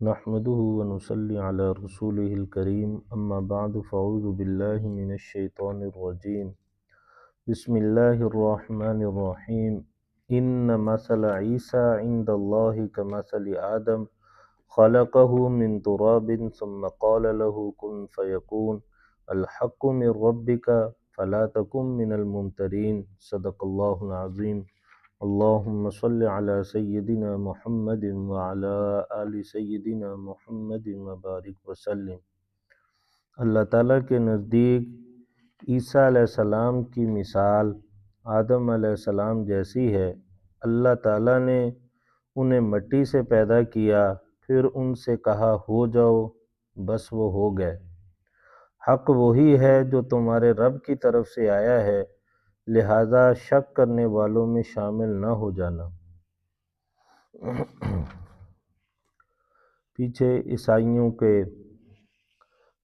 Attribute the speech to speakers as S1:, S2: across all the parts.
S1: نحمده ونصلي على رسوله الكريم أما بعد فأعوذ بالله من الشيطان الرجيم بسم الله الرحمن الرحيم إن مثل عيسى عند الله كمثل آدم خلقه من تراب ثم قال له كن فيكون الحق من ربك فلا تكن من الممترين صدق الله العظيم اللهم صل على سیدنا محمد وعلى آل سیدنا محمد وبارک وسلم۔ اللہ تعالیٰ کے نزدیک عیسیٰ علیہ السلام کی مثال آدم علیہ السلام جیسی ہے۔ اللہ تعالیٰ نے انہیں مٹی سے پیدا کیا، پھر ان سے کہا ہو جاؤ، بس وہ ہو گئے۔ حق وہی ہے جو تمہارے رب کی طرف سے آیا ہے، لہذا شک کرنے والوں میں شامل نہ ہو جانا۔ پیچھے عیسائیوں کے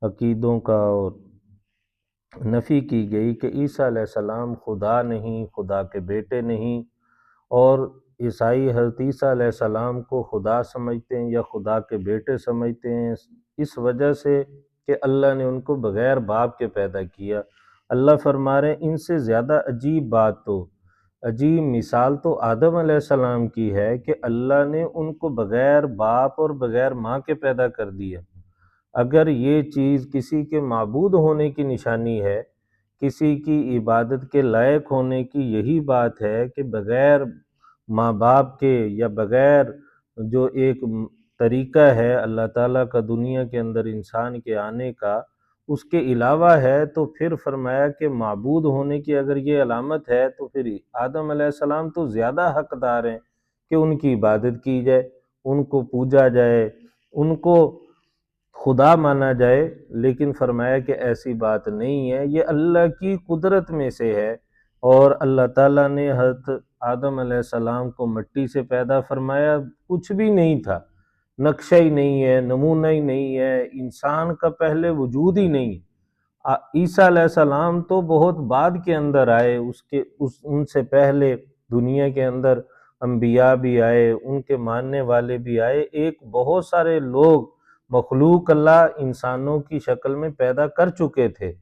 S1: عقیدوں کا اور نفی کی گئی کہ عیسیٰ علیہ السلام خدا نہیں، خدا کے بیٹے نہیں، اور عیسائی حضرت عیسیٰ علیہ السلام کو خدا سمجھتے ہیں یا خدا کے بیٹے سمجھتے ہیں، اس وجہ سے کہ اللہ نے ان کو بغیر باپ کے پیدا کیا۔ اللہ فرما رہے ہیں ان سے زیادہ عجیب مثال تو آدم علیہ السلام کی ہے کہ اللہ نے ان کو بغیر باپ اور بغیر ماں کے پیدا کر دیا۔ اگر یہ چیز کسی کے معبود ہونے کی نشانی ہے، کسی کی عبادت کے لائق ہونے کی یہی بات ہے کہ بغیر ماں باپ کے یا بغیر جو ایک طریقہ ہے اللہ تعالیٰ کا دنیا کے اندر انسان کے آنے کا، اس کے علاوہ ہے، تو پھر فرمایا کہ معبود ہونے کی اگر یہ علامت ہے تو پھر آدم علیہ السلام تو زیادہ حقدار ہیں کہ ان کی عبادت کی جائے، ان کو پوجا جائے، ان کو خدا مانا جائے۔ لیکن فرمایا کہ ایسی بات نہیں ہے، یہ اللہ کی قدرت میں سے ہے، اور اللہ تعالیٰ نے حضرت آدم علیہ السلام کو مٹی سے پیدا فرمایا، کچھ بھی نہیں تھا، نقشہ ہی نہیں ہے، نمونہ ہی نہیں ہے، انسان کا پہلے وجود ہی نہیں ہے۔ عیسیٰ علیہ السلام تو بہت بعد کے اندر آئے، ان سے پہلے دنیا کے اندر انبیاء بھی آئے، ان کے ماننے والے بھی آئے، ایک بہت سارے لوگ مخلوق اللہ انسانوں کی شکل میں پیدا کر چکے تھے۔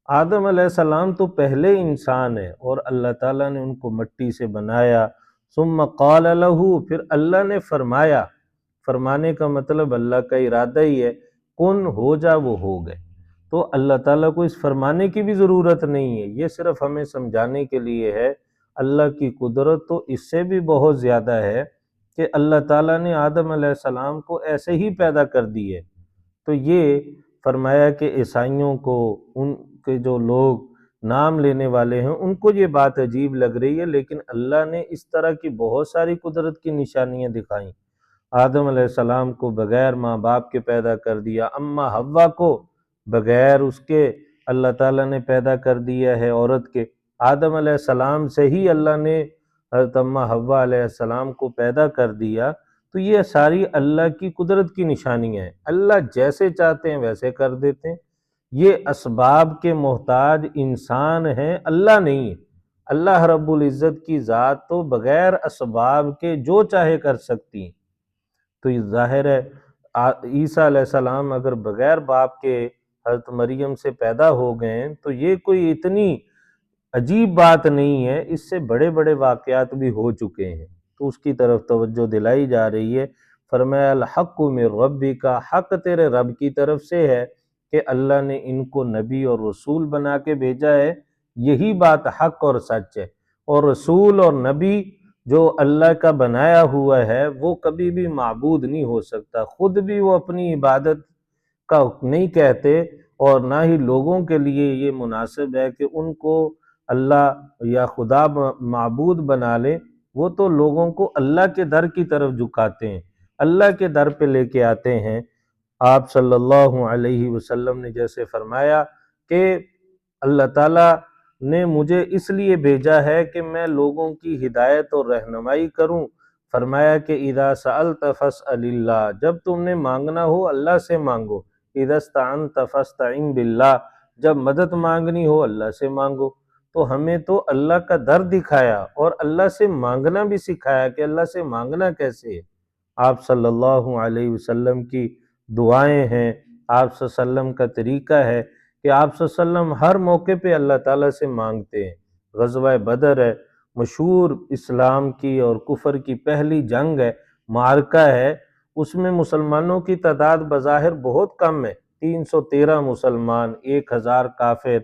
S1: آدم علیہ السلام تو پہلے انسان ہے، اور اللہ تعالیٰ نے ان کو مٹی سے بنایا۔ ثم قال له، پھر اللہ نے فرمایا، فرمانے کا مطلب اللہ کا ارادہ ہی ہے، کن ہو جا، وہ ہو گئے۔ تو اللہ تعالیٰ کو اس فرمانے کی بھی ضرورت نہیں ہے، یہ صرف ہمیں سمجھانے کے لیے ہے۔ اللہ کی قدرت تو اس سے بھی بہت زیادہ ہے کہ اللہ تعالیٰ نے آدم علیہ السلام کو ایسے ہی پیدا کر دی ہے۔ تو یہ فرمایا کہ عیسائیوں کو، ان کے جو لوگ نام لینے والے ہیں، ان کو یہ بات عجیب لگ رہی ہے، لیکن اللہ نے اس طرح کی بہت ساری قدرت کی نشانیاں دکھائیں۔ آدم علیہ السلام کو بغیر ماں باپ کے پیدا کر دیا، اماں حوا کو بغیر اس کے اللہ تعالیٰ نے پیدا کر دیا ہے عورت کے۔ آدم علیہ السلام سے ہی اللہ نے حضرت اماں حوا علیہ السلام کو پیدا کر دیا۔ تو یہ ساری اللہ کی قدرت کی نشانیاں ہیں، اللہ جیسے چاہتے ہیں ویسے کر دیتے ہیں۔ یہ اسباب کے محتاج انسان ہیں، اللہ نہیں ہے۔ اللہ رب العزت کی ذات تو بغیر اسباب کے جو چاہے کر سکتی ہیں۔ تو یہ ظاہر ہے عیسیٰ علیہ السلام اگر بغیر باپ کے حضرت مریم سے پیدا ہو گئے ہیں تو یہ کوئی اتنی عجیب بات نہیں ہے، اس سے بڑے بڑے واقعات بھی ہو چکے ہیں، تو اس کی طرف توجہ دلائی جا رہی ہے۔ فرمایا الحق من ربک، حق تیرے رب کی طرف سے ہے کہ اللہ نے ان کو نبی اور رسول بنا کے بھیجا ہے، یہی بات حق اور سچ ہے۔ اور رسول اور نبی جو اللہ کا بنایا ہوا ہے وہ کبھی بھی معبود نہیں ہو سکتا، خود بھی وہ اپنی عبادت کا نہیں کہتے، اور نہ ہی لوگوں کے لیے یہ مناسب ہے کہ ان کو اللہ یا خدا معبود بنا لے۔ وہ تو لوگوں کو اللہ کے در کی طرف جھکاتے ہیں، اللہ کے در پہ لے کے آتے ہیں۔ آپ صلی اللہ علیہ وسلم نے جیسے فرمایا کہ اللہ تعالیٰ نے مجھے اس لیے بھیجا ہے کہ میں لوگوں کی ہدایت اور رہنمائی کروں۔ فرمایا کہ اذا سألت فاسأل اللہ، جب تم نے مانگنا ہو اللہ سے مانگو۔ اذا استعنت فاستعن باللہ، جب مدد مانگنی ہو اللہ سے مانگو۔ تو ہمیں تو اللہ کا در دکھایا اور اللہ سے مانگنا بھی سکھایا کہ اللہ سے مانگنا کیسے ہے۔ آپ صلی اللہ علیہ وسلم کی دعائیں ہیں، آپ صلی اللہ علیہ وسلم کا طریقہ ہے کہ آپ صلی اللہ علیہ وسلم ہر موقع پہ اللہ تعالیٰ سے مانگتے ہیں۔ غزوہ بدر ہے، مشہور اسلام کی اور کفر کی پہلی جنگ ہے، معرکہ ہے، اس میں مسلمانوں کی تعداد بظاہر بہت کم ہے، 313 مسلمان، 1000 کافر،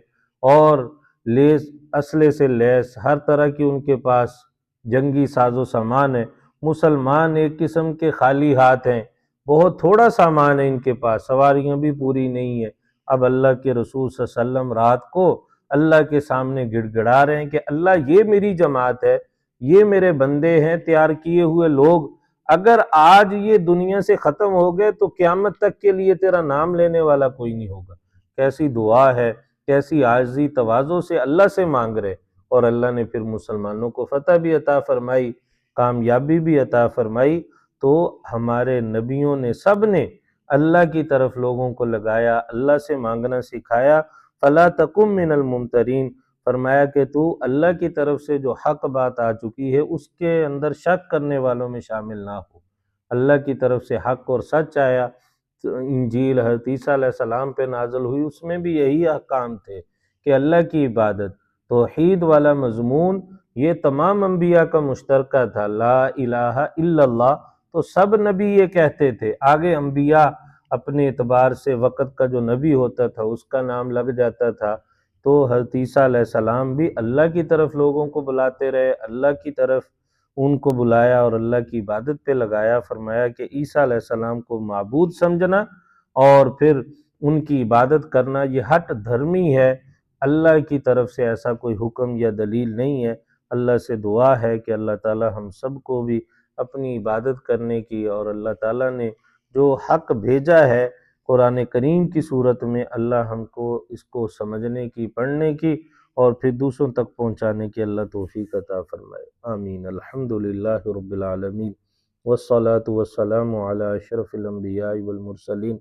S1: اور لیس اسلحے سے لیس ہر طرح کی ان کے پاس جنگی ساز و سامان ہے۔ مسلمان ایک قسم کے خالی ہاتھ ہیں، بہت تھوڑا سامان ہے ان کے پاس، سواریاں بھی پوری نہیں ہیں۔ اب اللہ کے رسول صلی اللہ علیہ وسلم رات کو اللہ کے سامنے گڑ گڑا رہے ہیں کہ اللہ یہ میری جماعت ہے، یہ میرے بندے ہیں، تیار کیے ہوئے لوگ، اگر آج یہ دنیا سے ختم ہو گئے تو قیامت تک کے لیے تیرا نام لینے والا کوئی نہیں ہوگا۔ کیسی دعا ہے، کیسی عاجزی تواضع سے اللہ سے مانگ رہے، اور اللہ نے پھر مسلمانوں کو فتح بھی عطا فرمائی، کامیابی بھی عطا فرمائی۔ تو ہمارے نبیوں نے سب نے اللہ کی طرف لوگوں کو لگایا، اللہ سے مانگنا سکھایا۔ فَلَا تَكُن مِّنَ الْمُمْتَرِينَ، فرمایا کہ تو اللہ کی طرف سے جو حق بات آ چکی ہے اس کے اندر شک کرنے والوں میں شامل نہ ہو۔ اللہ کی طرف سے حق اور سچ آیا، انجیل حضرت عیسیٰ علیہ السلام پہ نازل ہوئی، اس میں بھی یہی احکام تھے کہ اللہ کی عبادت، توحید والا مضمون یہ تمام انبیاء کا مشترکہ تھا، لا الہ الا اللہ، تو سب نبی یہ کہتے تھے۔ آگے انبیاء اپنے اعتبار سے وقت کا جو نبی ہوتا تھا اس کا نام لگ جاتا تھا، تو حضرت عیسیٰ علیہ السلام بھی اللہ کی طرف لوگوں کو بلاتے رہے، اللہ کی طرف ان کو بلایا اور اللہ کی عبادت پہ لگایا۔ فرمایا کہ عیسیٰ علیہ السلام کو معبود سمجھنا اور پھر ان کی عبادت کرنا یہ ہٹ دھرمی ہے، اللہ کی طرف سے ایسا کوئی حکم یا دلیل نہیں ہے۔ اللہ سے دعا ہے کہ اللہ تعالی ہم سب کو بھی اپنی عبادت کرنے کی، اور اللہ تعالیٰ نے جو حق بھیجا ہے قرآن کریم کی صورت میں، اللہ ہم کو اس کو سمجھنے کی، پڑھنے کی اور پھر دوسروں تک پہنچانے کی اللہ توفیق عطا فرمائے۔ آمین۔ الحمدللہ رب العالمین، والصلاة والسلام علی اشرف الانبیاء والمرسلین،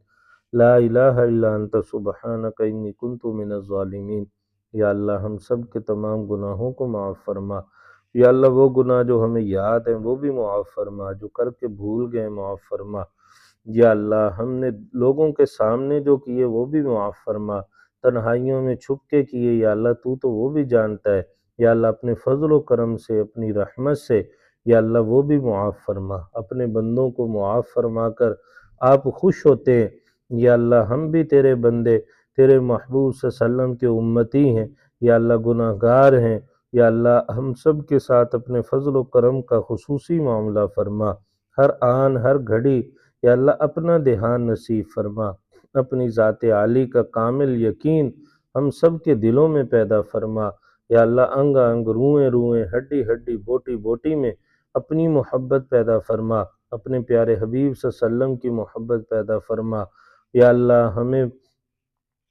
S1: لا الہ الا انت سبحانک انی کنت من الظالمین۔ یا اللہ ہم سب کے تمام گناہوں کو معاف فرما، یا اللہ وہ گناہ جو ہمیں یاد ہیں وہ بھی معاف فرما، جو کر کے بھول گئے معاف فرما۔ یا اللہ ہم نے لوگوں کے سامنے جو کیے وہ بھی معاف فرما، تنہائیوں میں چھپ کے کیے یا اللہ تو وہ بھی جانتا ہے۔ یا اللہ اپنے فضل و کرم سے، اپنی رحمت سے یا اللہ وہ بھی معاف فرما، اپنے بندوں کو معاف فرما کر آپ خوش ہوتے ہیں۔ یا اللہ ہم بھی تیرے بندے، تیرے محبوب صلی اللہ علیہ وسلم کے امتی ہیں، یا اللہ گناہ گار ہیں، یا اللہ ہم سب کے ساتھ اپنے فضل و کرم کا خصوصی معاملہ فرما، ہر آن ہر گھڑی یا اللہ اپنا دھیان نصیب فرما، اپنی ذات عالی کا کامل یقین ہم سب کے دلوں میں پیدا فرما۔ یا اللہ انگ انگ، روئیں روئیں، ہڈی ہڈی، بوٹی بوٹی میں اپنی محبت پیدا فرما، اپنے پیارے حبیب صلی اللہ علیہ وسلم کی محبت پیدا فرما۔ یا اللہ ہمیں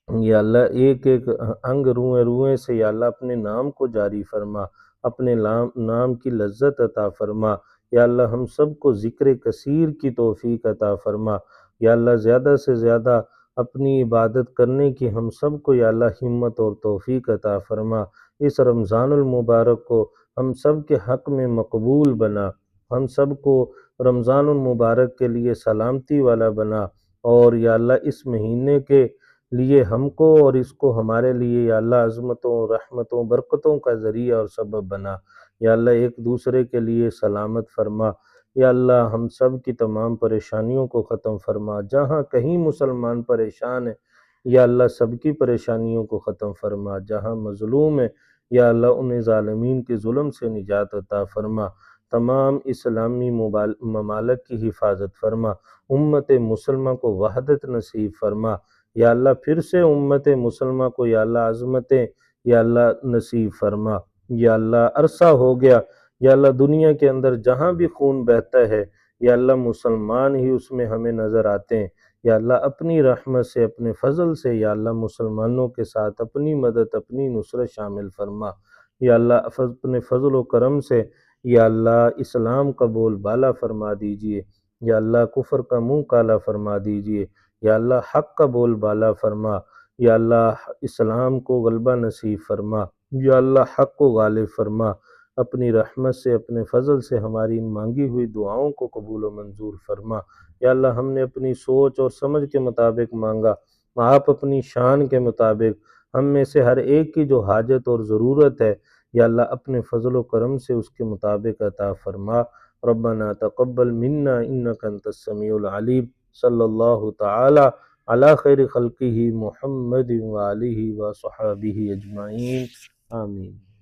S1: یا اللہ ایک ایک انگ روئیں روئیں سے یا اللہ اپنے نام کو جاری فرما، اپنے نام کی لذت عطا فرما۔ یا اللہ ہم سب کو ذکر کثیر کی توفیق عطا فرما۔ یا اللہ زیادہ سے زیادہ اپنی عبادت کرنے کی ہم سب کو یا اللہ ہمت اور توفیق عطا فرما۔ اس رمضان المبارک کو ہم سب کے حق میں مقبول بنا، ہم سب کو رمضان المبارک کے لیے سلامتی والا بنا، اور یا اللہ اس مہینے کے لیے ہم کو اور اس کو ہمارے لیے یا اللہ عظمتوں، رحمتوں، برکتوں کا ذریعہ اور سبب بنا۔ یا اللہ ایک دوسرے کے لیے سلامت فرما۔ یا اللہ ہم سب کی تمام پریشانیوں کو ختم فرما، جہاں کہیں مسلمان پریشان ہے یا اللہ سب کی پریشانیوں کو ختم فرما، جہاں مظلوم ہے یا اللہ انہیں ظالمین کے ظلم سے نجات عطا فرما، تمام اسلامی ممالک کی حفاظت فرما، امت مسلمہ کو وحدت نصیب فرما۔ یا اللہ پھر سے امت مسلمہ کو یا اللہ عظمتیں یا اللہ نصیب فرما۔ یا اللہ عرصہ ہو گیا یا اللہ دنیا کے اندر جہاں بھی خون بہتا ہے یا اللہ مسلمان ہی اس میں ہمیں نظر آتے ہیں۔ یا اللہ اپنی رحمت سے، اپنے فضل سے یا اللہ مسلمانوں کے ساتھ اپنی مدد، اپنی نصرت شامل فرما۔ یا اللہ اپنے فضل و کرم سے یا اللہ اسلام کا بول بالا فرما دیجئے، یا اللہ کفر کا منہ کالا فرما دیجئے، یا اللہ حق کا بول بالا فرما، یا اللہ اسلام کو غلبہ نصیب فرما، یا اللہ حق کو غالب فرما۔ اپنی رحمت سے اپنے فضل سے ہماری ان مانگی ہوئی دعاؤں کو قبول و منظور فرما۔ یا اللہ ہم نے اپنی سوچ اور سمجھ کے مطابق مانگا، آپ اپنی شان کے مطابق ہم میں سے ہر ایک کی جو حاجت اور ضرورت ہے یا اللہ اپنے فضل و کرم سے اس کے مطابق عطا فرما۔ ربنا تقبل منا انک انت السمیع العلیم۔ صلی اللہ تعالی علی خیر خلقہ محمد وآلہ وصحبہ اجمعین، آمین۔